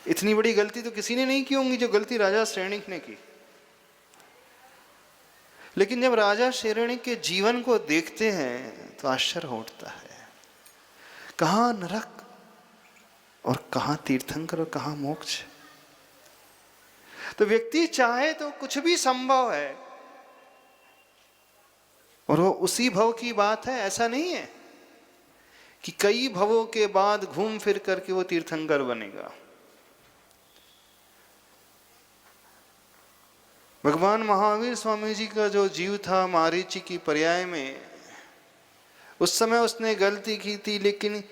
इतनी बड़ी गलती तो किसी ने नहीं की होंगी जो गलती राजा श्रेणिक ने की। लेकिन जब राजा श्रेणिक के जीवन को देखते हैं तो आश्चर्य उठता है। कहाँ नरक और कहाँ तीर्थंकर और कहाँ मोक्ष। तो व्यक्ति चाहे तो कुछ भी संभव है, और वो उसी भव की बात है। ऐसा नहीं है कि कई भवों के बाद घूम फिर करके वो तीर्थंकर बनेगा। भगवान महावीर स्वामी जी का जो जीव था मारीची की पर्याय में, उस समय उसने गलती की थी, लेकिन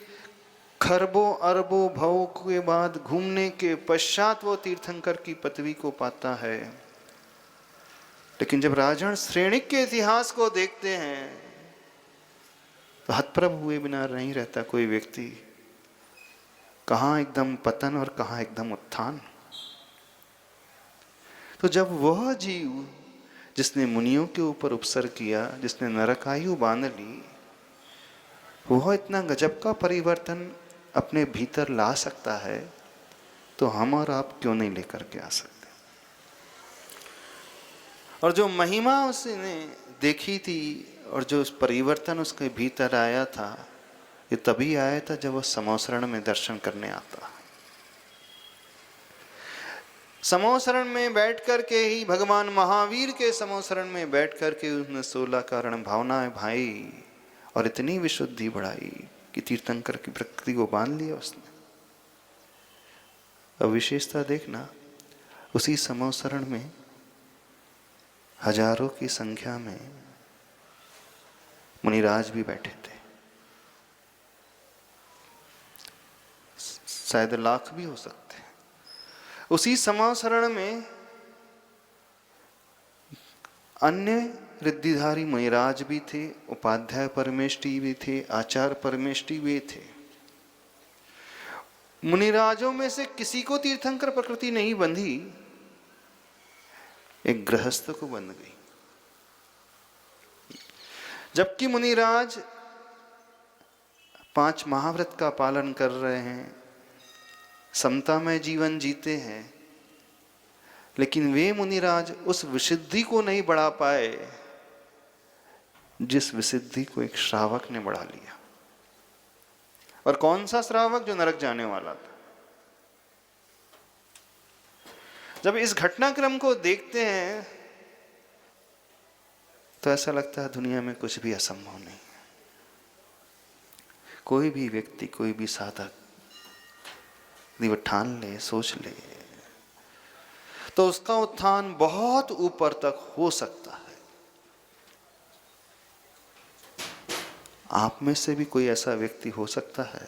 खरबों अरबों भवों के बाद घूमने के पश्चात वो तीर्थंकर की पदवी को पाता है। लेकिन जब राजन श्रेणिक के इतिहास को देखते हैं तो हतप्रभ हुए बिना नहीं रहता कोई व्यक्ति। कहाँ एकदम पतन और कहाँ एकदम उत्थान। तो जब वह जीव जिसने मुनियों के ऊपर उपसर किया, जिसने नरकायु बांध ली, वह इतना गजब का परिवर्तन अपने भीतर ला सकता है, तो हम और आप क्यों नहीं लेकर के आ सकते। और जो महिमा उसने देखी थी और जो परिवर्तन उसके भीतर आया था, ये तभी आया था जब वो समोसरण में दर्शन करने आता। समोसरण में बैठ कर के ही, भगवान महावीर के समोसरण में बैठ कर के उसने 16 कारण भावनाएं भाई और इतनी विशुद्धि बढ़ाई कि तीर्थंकर की प्रकृति को बांध लिया उसने। अब विशेषता देखना, उसी समोसरण में हजारों की संख्या में मुनिराज भी बैठे थे, शायद लाख भी हो सकते हैं। उसी समोसरण में अन्य रिद्धिधारी मुनिराज भी थे, उपाध्याय परमेष्टि भी थे, आचार्य परमेष्टि भी थे। मुनिराजों में से किसी को तीर्थंकर प्रकृति नहीं बंधी, एक गृहस्थ को बंध गई। जबकि मुनिराज 5 महाव्रत का पालन कर रहे हैं, समता में जीवन जीते हैं, लेकिन वे मुनिराज उस विशुद्धि को नहीं बढ़ा पाए जिस विशुद्धि को एक श्रावक ने बढ़ा लिया। और कौन सा श्रावक? जो नरक जाने वाला था। जब इस घटनाक्रम को देखते हैं तो ऐसा लगता है दुनिया में कुछ भी असंभव नहीं। कोई भी व्यक्ति, कोई भी साधक यदि वो ठान ले, सोच ले, तो उसका उत्थान बहुत ऊपर तक हो सकता है। आप में से भी कोई ऐसा व्यक्ति हो सकता है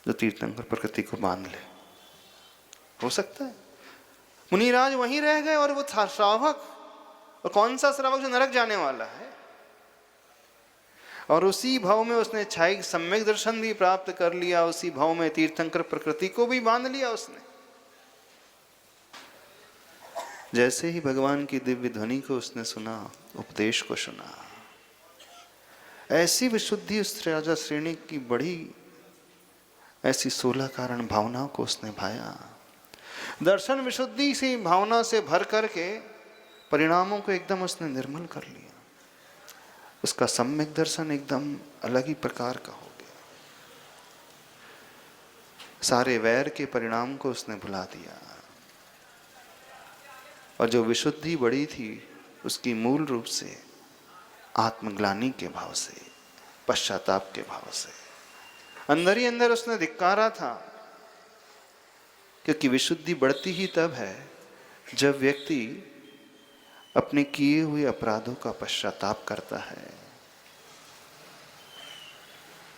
जो तीर्थंकर प्रकृति को बांध ले? हो सकता है। मुनिराज वहीं रह गए और वो था श्रावक। और कौन सा श्रावक? जो नरक जाने वाला है। और उसी भाव में उसने छाई सम्यक दर्शन भी प्राप्त कर लिया, उसी भाव में तीर्थंकर प्रकृति को भी बांध लिया उसने। जैसे ही भगवान की दिव्य ध्वनि को उसने सुना, उपदेश को सुना, ऐसी विशुद्धि उस राजा श्रेणी की बढ़ी, ऐसी 16 कारण भावनाओं को उसने भाया। दर्शन विशुद्धि से, भावना से भर करके परिणामों को एकदम उसने निर्मल कर लिया। उसका सम्यक दर्शन एकदम अलग ही प्रकार का हो गया। सारे वैर के परिणाम को उसने भुला दिया। और जो विशुद्धि बढ़ी थी उसकी मूल रूप से आत्मग्लानि के भाव से, पश्चाताप के भाव से अंदर ही अंदर उसने धिक्कारा था। क्योंकि विशुद्धि बढ़ती ही तब है जब व्यक्ति अपने किए हुए अपराधों का पश्चाताप करता है,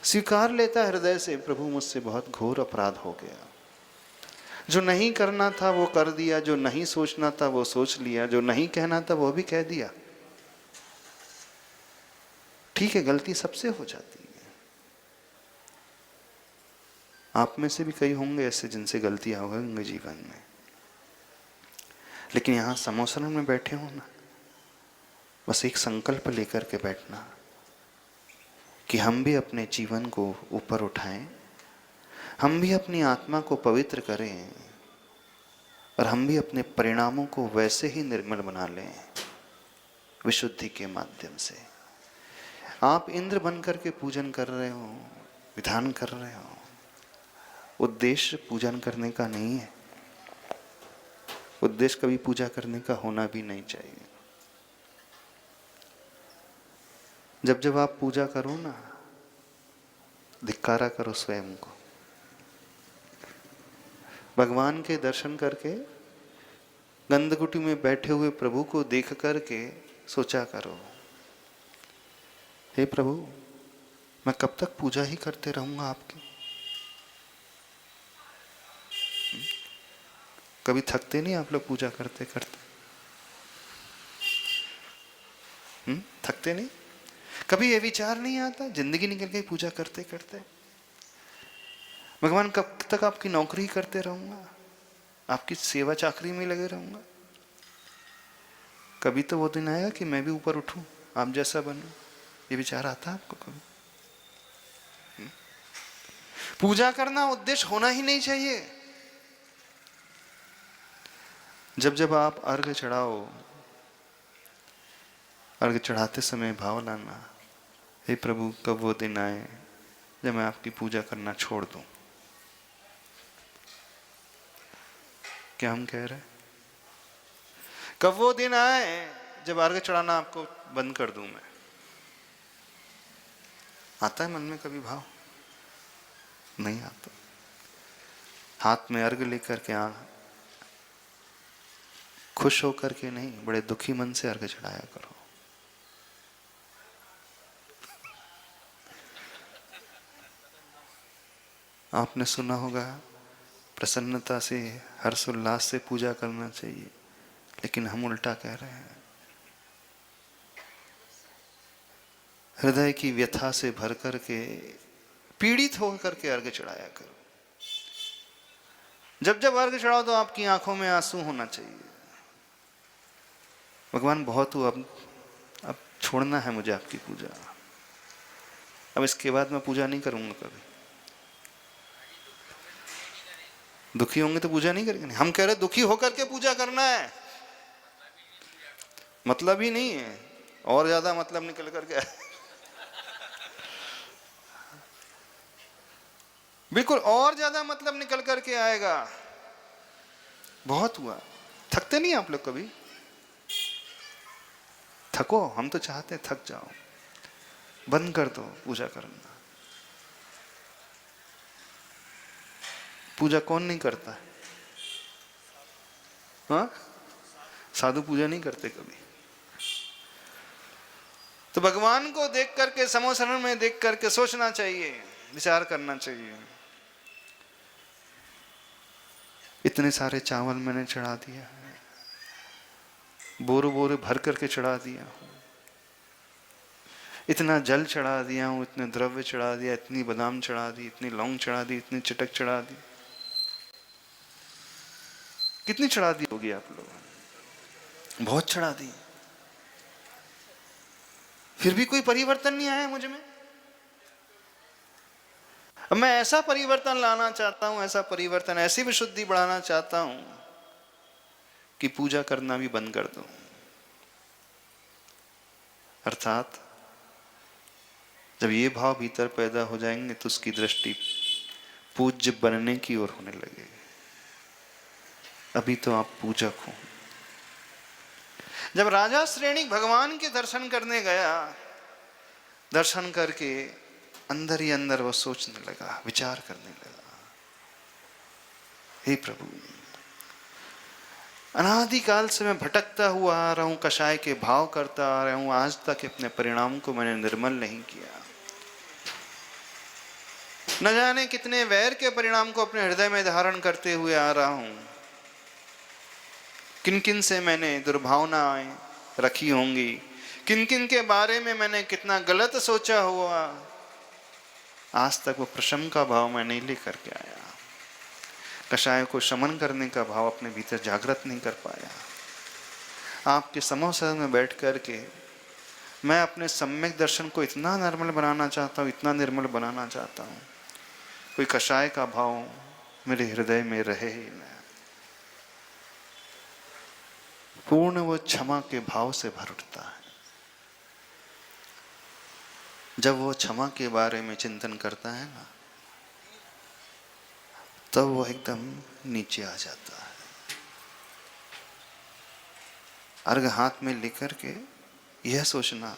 स्वीकार लेता हृदय से, प्रभु मुझसे बहुत घोर अपराध हो गया। जो नहीं करना था वो कर दिया, जो नहीं सोचना था वो सोच लिया, जो नहीं कहना था वो भी कह दिया। ठीक है, गलती सबसे हो जाती है। आप में से भी कई होंगे ऐसे जिनसे गलतियां होंगी जीवन में। लेकिन यहाँ समोसरण में बैठे हो ना, बस एक संकल्प लेकर के बैठना कि हम भी अपने जीवन को ऊपर उठाएं, हम भी अपनी आत्मा को पवित्र करें, और हम भी अपने परिणामों को वैसे ही निर्मल बना लें विशुद्धि के माध्यम से। आप इंद्र बन करके पूजन कर रहे हो, विधान कर रहे हो, उद्देश्य पूजन करने का नहीं है। उद्देश्य कभी पूजा करने का होना भी नहीं चाहिए। जब जब आप पूजा करो ना, धिक्कारा करो स्वयं को। भगवान के दर्शन करके गंधकुटी में बैठे हुए प्रभु को देख करके सोचा करो, हे प्रभु, मैं कब तक पूजा ही करते रहूंगा आपकी? कभी थकते नहीं आप लोग पूजा करते करते? थकते नहीं? कभी ये विचार नहीं आता जिंदगी निकल गई पूजा करते करते? भगवान कब तक आपकी नौकरी करते रहूंगा, आपकी सेवा चाकरी में लगे रहूंगा? कभी तो वो दिन आएगा कि मैं भी ऊपर उठूं, आप जैसा बनूं। ये विचार आता है आपको कभी? पूजा करना उद्देश्य होना ही नहीं चाहिए। जब जब आप अर्घ चढ़ाओ, अर्घ चढ़ाते समय भाव लाना, हे प्रभु, कब वो दिन आए जब मैं आपकी पूजा करना छोड़ दूं। क्या हम कह रहे हैं? कब वो दिन आए जब अर्घ चढ़ाना आपको बंद कर दूं मैं। आता है मन में कभी भाव? नहीं आता। हाथ में अर्घ लेकर के खुश होकर के नहीं, बड़े दुखी मन से अर्घ चढ़ाया करो। आपने सुना होगा प्रसन्नता से, हर्षोल्लास से पूजा करना चाहिए, लेकिन हम उल्टा कह रहे हैं। हृदय की व्यथा से भर करके, पीड़ित होकर के अर्घ चढ़ाया करो। जब जब अर्घ चढ़ाओ तो आपकी आंखों में आंसू होना चाहिए। भगवान बहुत हुआ, अब छोड़ना है मुझे आपकी पूजा। अब इसके बाद मैं पूजा नहीं करूंगा कभी। दुखी होंगे तो पूजा नहीं करेंगे। हम कह रहे दुखी होकर के पूजा करना है, मतलब ही नहीं है, और ज्यादा मतलब निकल करके बिल्कुल और ज्यादा मतलब निकल करके आएगा। बहुत हुआ। थकते नहीं आप लोग कभी? थको, हम तो चाहते हैं थक जाओ। बंद कर दो पूजा करना। पूजा कौन नहीं करता है? हाँ, साधु पूजा नहीं करते कभी। तो भगवान को देख करके, समोसरण में देख करके सोचना चाहिए, विचार करना चाहिए। इतने सारे चावल मैंने चढ़ा दिया है, बोरे बोरे भर करके चढ़ा दिया हूं, इतना जल चढ़ा दिया हूं, इतने द्रव्य चढ़ा दिया, इतनी बादाम चढ़ा दी, इतनी लौंग चढ़ा दी, इतनी चटक चढ़ा दी। कितनी चढ़ा दी होगी आप लोगों ने? बहुत चढ़ा दी, फिर भी कोई परिवर्तन नहीं आया मुझ में। अब मैं ऐसा परिवर्तन लाना चाहता हूं, ऐसा परिवर्तन, ऐसी विशुद्धि बढ़ाना चाहता हूं कि पूजा करना भी बंद कर दूं। अर्थात जब ये भाव भीतर पैदा हो जाएंगे तो उसकी दृष्टि पूज्य बनने की ओर होने लगेगी। अभी तो आप पूजक हो। जब राजा श्रेणी भगवान के दर्शन करने गया, दर्शन करके अंदर ही अंदर वो सोचने लगा, विचार करने लगा, हे प्रभु, अनादिकाल से मैं भटकता हुआ आ रहा हूं, कषाय के भाव करता आ रहा हूं, आज तक अपने परिणाम को मैंने निर्मल नहीं किया। न जाने कितने वैर के परिणाम को अपने हृदय में धारण करते हुए आ रहा हूं। किन किन से मैंने दुर्भावनाएं रखी होंगी, किन किन के बारे में मैंने कितना गलत सोचा हुआ, आज तक वो प्रशम का भाव मैं नहीं लेकर के आया। कषाय को शमन करने का भाव अपने भीतर जागृत नहीं कर पाया। आपके समोसर में बैठ कर के मैं अपने सम्यक दर्शन को इतना निर्मल बनाना चाहता हूँ, इतना निर्मल बनाना चाहता हूँ, कोई कषाय का भाव मेरे हृदय में रहे ही न। पूर्ण वो क्षमा के भाव से भर उठता है। जब वो क्षमा के बारे में चिंतन करता है ना, तब वो एकदम नीचे आ जाता है। अर्घ हाथ में लेकर के यह सोचना,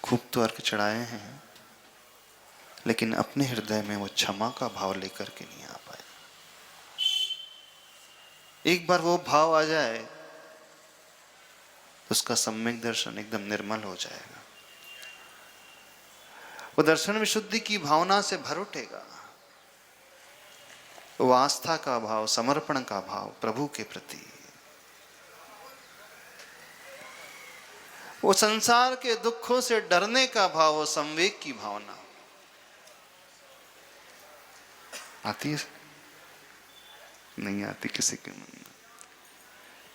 खूब तो अर्घ चढ़ाए हैं, लेकिन अपने हृदय में वो क्षमा का भाव लेकर के नहीं आ पाए। एक बार वो भाव आ जाए तो उसका सम्यक दर्शन एकदम निर्मल हो जाएगा। वो दर्शन विशुद्धि की भावना से भर उठेगा। वो आस्था का भाव, समर्पण का भाव प्रभु के प्रति, वो संसार के दुखों से डरने का भाव, वो संवेग की भावना आती है? नहीं आती किसी के मन में।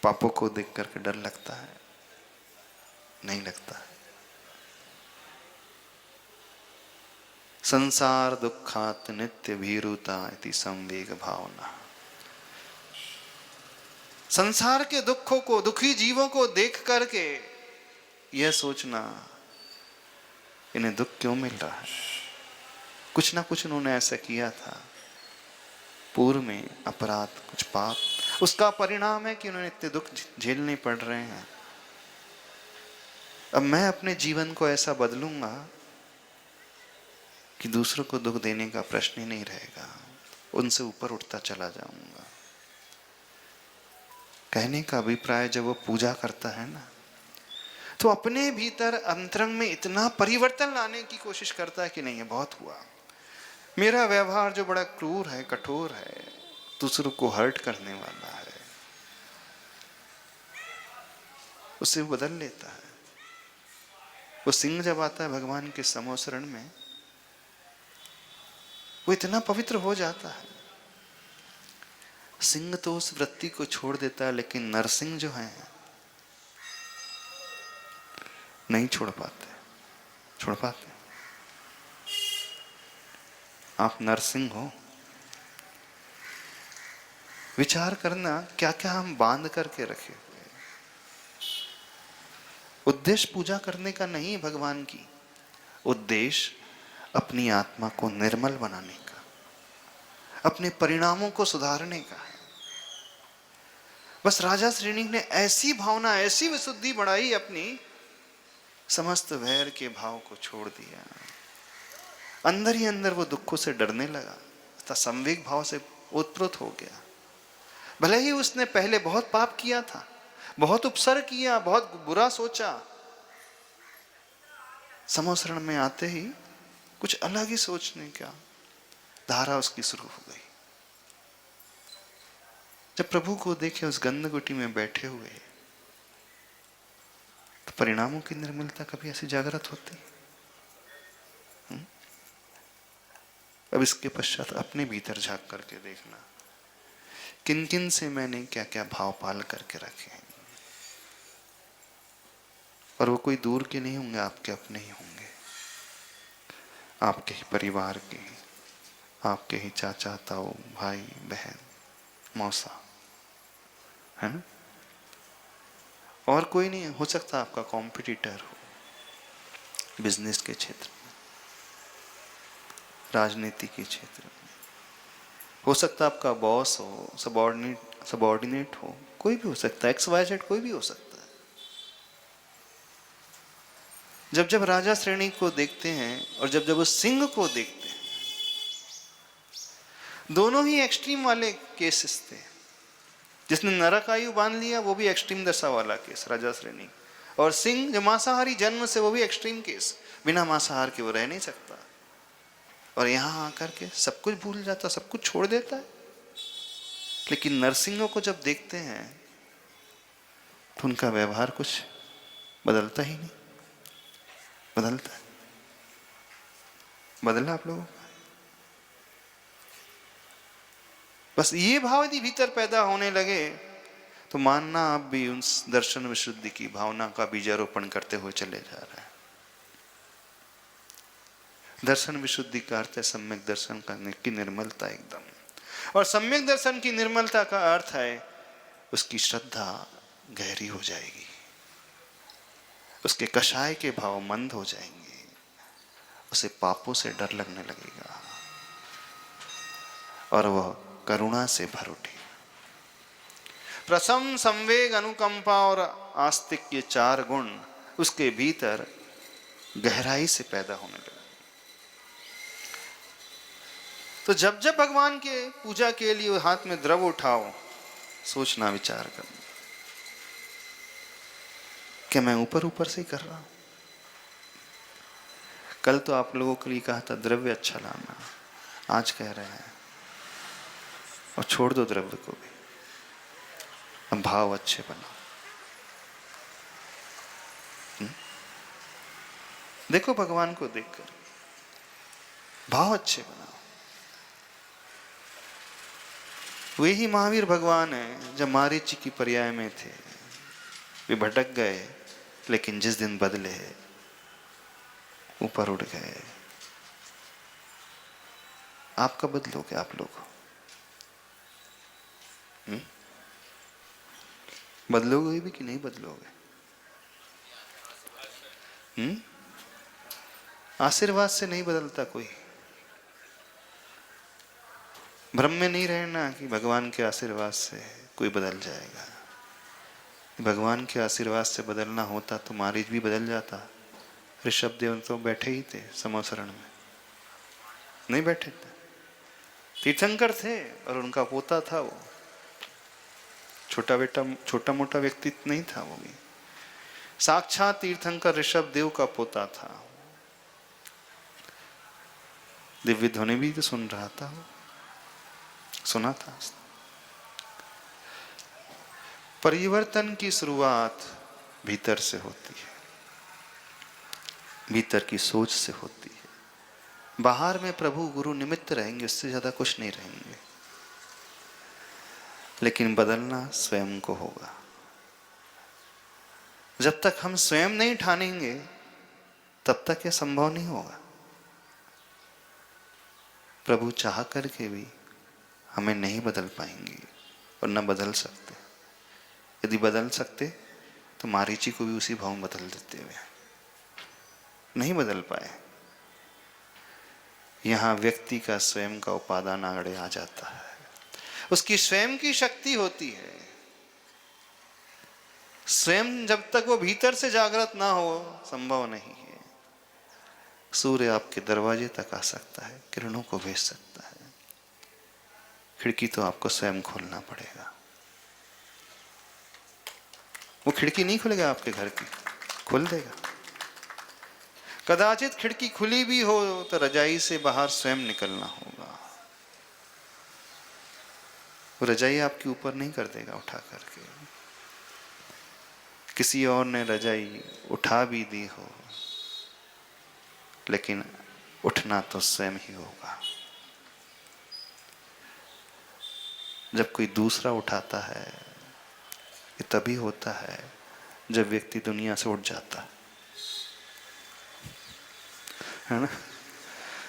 पापों को देख करके डर लगता है? नहीं लगता है। संसार दुखात नित्य भीरुता इति संवेग भावना। संसार के दुखों को, दुखी जीवों को देख करके यह सोचना, इन्हें दुख क्यों मिल रहा है? कुछ ना कुछ उन्होंने ऐसा किया था पूर्व में, अपराध, कुछ पाप, उसका परिणाम है कि उन्हें इतने दुख झेलने पड़ रहे हैं। अब मैं अपने जीवन को ऐसा बदलूंगा कि दूसरों को दुख देने का प्रश्न ही नहीं रहेगा, उनसे ऊपर उठता चला जाऊंगा। कहने का अभिप्राय, जब वो पूजा करता है ना, तो अपने भीतर अंतरंग में इतना परिवर्तन लाने की कोशिश करता है कि नहीं, ये बहुत हुआ, मेरा व्यवहार जो बड़ा क्रूर है, कठोर है, दूसरों को हर्ट करने वाला है, उसे वो बदल लेता है। वो सिंह जब आता है भगवान के समोसरण में, वो इतना पवित्र हो जाता है। सिंह तो उस वृत्ति को छोड़ देता है, लेकिन नरसिंह जो है नहीं छोड़ पाते। आप नरसिंह हो, विचार करना क्या क्या हम बांध करके रखे हुए। उद्देश्य पूजा करने का नहीं है भगवान की, उद्देश्य अपनी आत्मा को निर्मल बनाने का, अपने परिणामों को सुधारने का है। बस राजा श्रेणिक ने ऐसी भावना, ऐसी विशुद्धि बढ़ाई, अपनी समस्त वैर के भाव को छोड़ दिया। अंदर ही अंदर वो दुखों से डरने लगा, तथा संवेग भाव से उत्प्रोत हो गया। भले ही उसने पहले बहुत पाप किया था, बहुत उपसर्ग किया, बहुत बुरा सोचा, समोसरण में आते ही कुछ अलग ही सोचने का धारा उसकी शुरू हो गई। जब प्रभु को देखे उस गंधकुटी में बैठे हुए, तो परिणामों की निर्मलता कभी ऐसी जागृत होती? अब इसके पश्चात अपने भीतर झांक करके देखना, किन किन से मैंने क्या क्या भाव पाल करके रखे हैं। और वो कोई दूर के नहीं होंगे, आपके अपने ही होंगे, आपके ही परिवार के, आपके ही चाचा ताऊ, भाई बहन, मौसा, है ना? और कोई नहीं हो सकता। आपका कॉम्पिटिटर हो, बिजनेस के क्षेत्र में, राजनीति के क्षेत्र में, हो सकता है आपका बॉस हो, सबॉर्डिनेट हो, कोई भी हो सकता है, XYZ कोई भी हो सकता है। जब जब राजा श्रेणी को देखते हैं और जब जब उस सिंह को देखते हैं, दोनों ही एक्सट्रीम वाले केसेस थे। जिसने नरकायु बांध लिया वो भी एक्सट्रीम दशा वाला केस राजा श्रेणी, और सिंह जो मांसाहारी जन्म से, वो भी एक्सट्रीम केस, बिना मांसाहार के वो रह नहीं सकता। और यहाँ आकर के सब कुछ भूल जाता, सब कुछ छोड़ देता है। लेकिन नरसिंहों को जब देखते हैं तो उनका व्यवहार कुछ बदलता ही नहीं। बदलता है? बदला आप लोगों का? बस ये भाव यदि भीतर पैदा होने लगे तो मानना आप भी उस दर्शन विशुद्धि की भावना का बीजारोपण करते हुए चले जा रहे हैं। दर्शन विशुद्धि का अर्थ है सम्यक दर्शन करने की निर्मलता एकदम। और सम्यक दर्शन की निर्मलता का अर्थ है उसकी श्रद्धा गहरी हो जाएगी, उसके कषाय के भाव मंद हो जाएंगे, उसे पापों से डर लगने लगेगा और वह करुणा से भर उठे। प्रसम, संवेग, अनुकंपा और आस्तिक, ये 4 गुण उसके भीतर गहराई से पैदा होने लगे। तो जब जब भगवान के पूजा के लिए हाथ में द्रव्य उठाओ, सोचना, विचार करना, क्या मैं ऊपर ऊपर से ही कर रहा हूं? कल तो आप लोगों के लिए कहा था द्रव्य अच्छा लाना, आज कह रहे हैं और छोड़ दो द्रव्य को भी, अब भाव अच्छे बनाओ। देखो भगवान को देखकर भाव अच्छे बनाओ। वे ही महावीर भगवान है जब मारीची की पर्याय में थे, वे भटक गए, लेकिन जिस दिन बदले ऊपर उड़ गए। आप कब बदलोगे? आप लोग बदलोगे भी कि नहीं बदलोगे? आशीर्वाद से नहीं बदलता कोई। भ्रम में नहीं रहना कि भगवान के आशीर्वाद से कोई बदल जाएगा। भगवान के आशीर्वाद से बदलना होता तो मारीच भी बदल जाता। ऋषभदेव तो बैठे ही थे समोसरण में, नहीं बैठे थे, तीर्थंकर थे और उनका पोता था वो। छोटा बेटा, छोटा मोटा व्यक्तित्व नहीं था वो भी, साक्षात तीर्थंकर ऋषभदेव का पोता था। दिव्य ध्वनि भी तो सुन रहा था वो, सुना था। परिवर्तन की शुरुआत भीतर से होती है, भीतर की सोच से होती है। बाहर में प्रभु गुरु निमित्त रहेंगे, उससे ज्यादा कुछ नहीं रहेंगे, लेकिन बदलना स्वयं को होगा। जब तक हम स्वयं नहीं ठानेंगे तब तक यह संभव नहीं होगा। प्रभु चाह करके भी हमें नहीं बदल पाएंगे और न बदल सकते। यदि बदल सकते तो मारीची को भी उसी भाव में बदल देते हुए, नहीं बदल पाए। यहां व्यक्ति का स्वयं का उपादान आगे आ जाता है, उसकी स्वयं की शक्ति होती है। स्वयं जब तक वो भीतर से जागृत ना हो संभव नहीं है। सूर्य आपके दरवाजे तक आ सकता है, किरणों को भेज सकता है, खिड़की तो आपको स्वयं खोलना पड़ेगा। वो खिड़की नहीं खुलेगा आपके घर की, खोल देगा। कदाचित खिड़की खुली भी हो तो रजाई से बाहर स्वयं निकलना होगा। वो रजाई आपके ऊपर नहीं कर देगा उठा करके। किसी और ने रजाई उठा भी दी हो, लेकिन उठना तो स्वयं ही होगा। जब कोई दूसरा उठाता है, ये तभी होता है जब व्यक्ति दुनिया से उठ जाता है ना।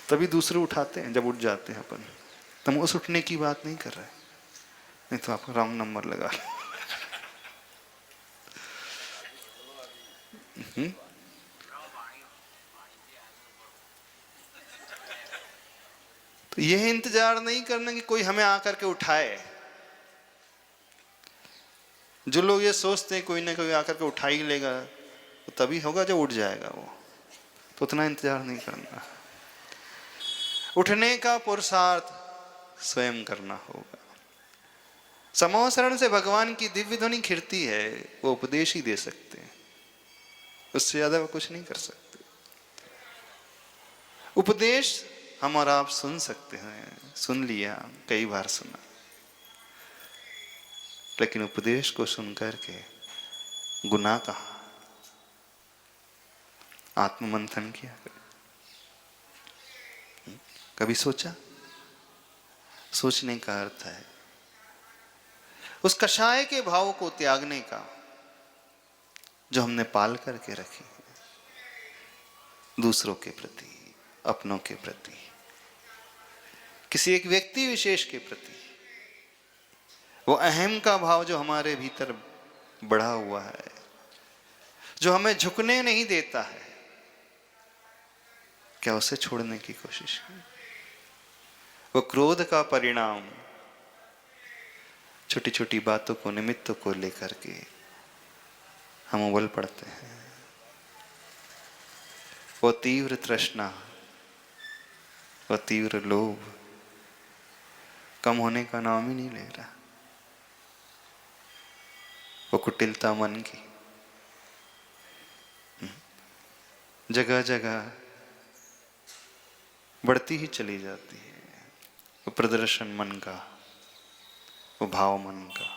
तभी दूसरे उठाते हैं जब उठ जाते हैं अपन। तुम उस उठने की बात नहीं कर रहे, नहीं तो आपको रॉन्ग नंबर लगा। तो यह इंतजार नहीं करना कि कोई हमें आकर के उठाए। जो लोग ये सोचते हैं कोई ना कोई आकर के उठा ही लेगा, तो तभी होगा जब उठ जाएगा वो, तो उतना इंतजार नहीं करना। उठने का पुरुषार्थ स्वयं करना होगा। समोसरण से भगवान की दिव्य ध्वनि खिड़ती है, वो उपदेश ही दे सकते हैं, उससे ज्यादा वो कुछ नहीं कर सकते। उपदेश हम और आप सुन सकते हैं, सुन लिया, कई बार सुना, लेकिन उपदेश को सुनकर के गुनाह कहा, आत्ममंथन किया। कभी सोचा? सोचने का अर्थ है उस कषाय के भाव को त्यागने का जो हमने पाल करके रखी है, दूसरों के प्रति, अपनों के प्रति, किसी एक व्यक्ति विशेष के प्रति। वो अहम का भाव जो हमारे भीतर बढ़ा हुआ है, जो हमें झुकने नहीं देता है, क्या उसे छोड़ने की कोशिश की? वो क्रोध का परिणाम छोटी छोटी बातों को, निमित्तों को लेकर के हम उबल पड़ते हैं। वो तीव्र तृष्णा, वो तीव्र लोभ कम होने का नाम ही नहीं ले रहा। वो कुटिलता मन की जगह जगह बढ़ती ही चली जाती है। वो प्रदर्शन मन का, वो भाव मन का।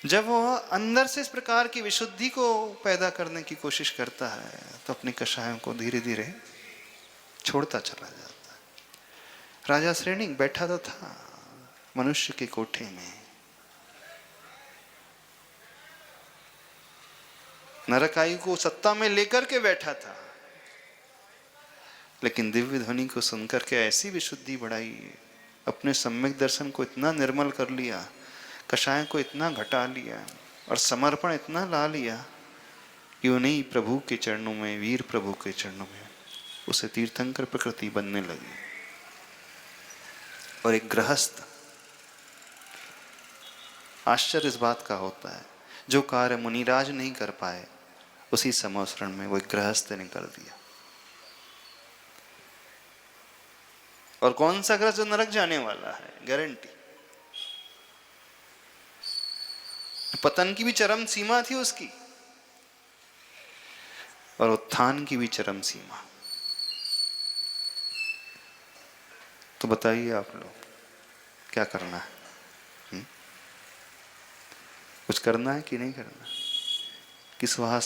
जब वह अंदर से इस प्रकार की विशुद्धि को पैदा करने की कोशिश करता है तो अपनी कषायों को धीरे धीरे छोड़ता चला जाता है। राजा श्रेणिक बैठा तो था मनुष्य के कोठे में, नरकायु को सत्ता में लेकर के बैठा था, लेकिन दिव्य ध्वनि को सुनकर के ऐसी विशुद्धि बढ़ाई, अपने सम्यक दर्शन को इतना निर्मल कर लिया, कषाय को इतना घटा लिया और समर्पण इतना ला लिया कि उन्हीं प्रभु के चरणों में, वीर प्रभु के चरणों में उसे तीर्थंकर प्रकृति बनने लगी। और एक गृहस्थ, आश्चर्य इस बात का होता है, जो कार्य मुनिराज नहीं कर पाए उसी समवसरण में वो एक गृहस्थ ने कर दिया। और कौन सा गृहस्थ जो नरक जाने वाला है, गारंटी। पतन की भी चरम सीमा थी उसकी और उत्थान की भी चरम सीमा। तो बताइए आप लोग क्या करना है? कुछ करना है कि नहीं करना? किस वहां